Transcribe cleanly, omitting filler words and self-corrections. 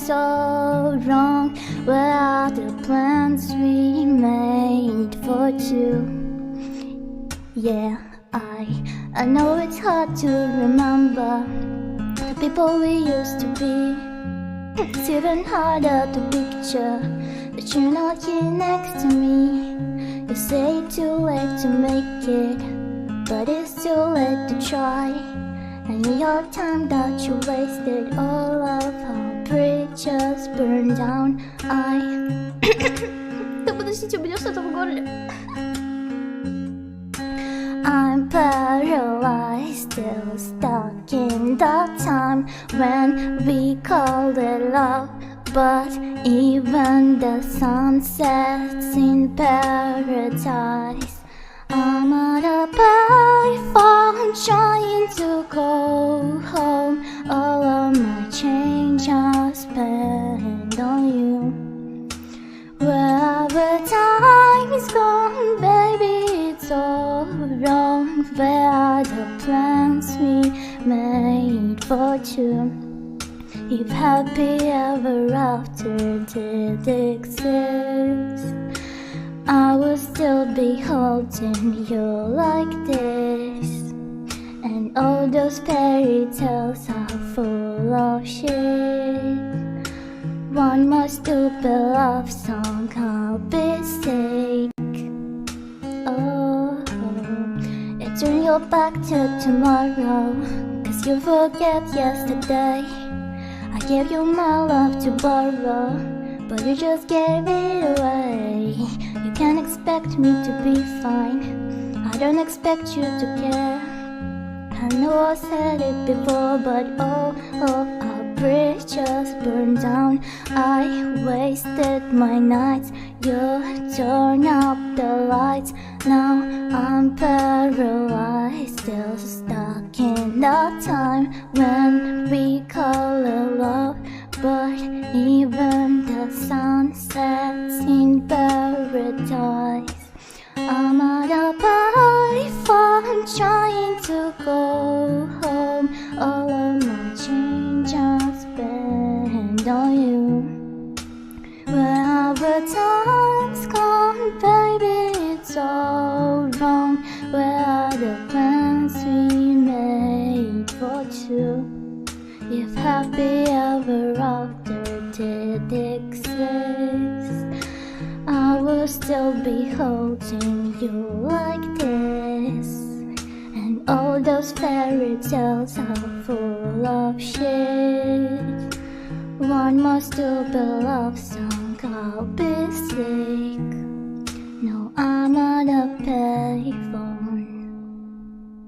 so wrong. Where are the plans we made for two? Yeah, I know it's hard to remember the people we used to be. It's even harder to picture that you're not here next to me. You say it's too late to make it, but it's too late to try. And your time that you wasted, all of our bridges burned down. Да подождите, у меня что-то в горле. I'm paralyzed, still stuck in that time when we called it love. But even the sun sets in paradise. I'm at a payphone trying to go home. All of my change I spent on you. Wherever time is gone, baby, it's all wrong. Where are the plans we made for two? If happy ever after did exist, I would still be holding you like this. And all those fairy tales are full of shit. One more stupid love song, I'll be sick. Oh, yeah, turn your back to tomorrow, 'cause you forget yesterday. I gave you my love to borrow, but you just gave it away. You can't expect me to be fine, I don't expect you to care. I know I said it before, but all of our bridges burned down. I wasted my nights, you turned up the lights. Now I'm paralyzed, still stuck in that time when we call it love. But even the sun sets in paradise. I'm at a payphone trying to go home. All of my change I spent on you. Wherever time's gone, baby, it's all wrong. Where are the plans we made for two? If happy ever after did exist, I will still be holding you like this. And all those fairy tales are full of shit. One more stupid love song, I'll be sick. No, I'm not a payphone.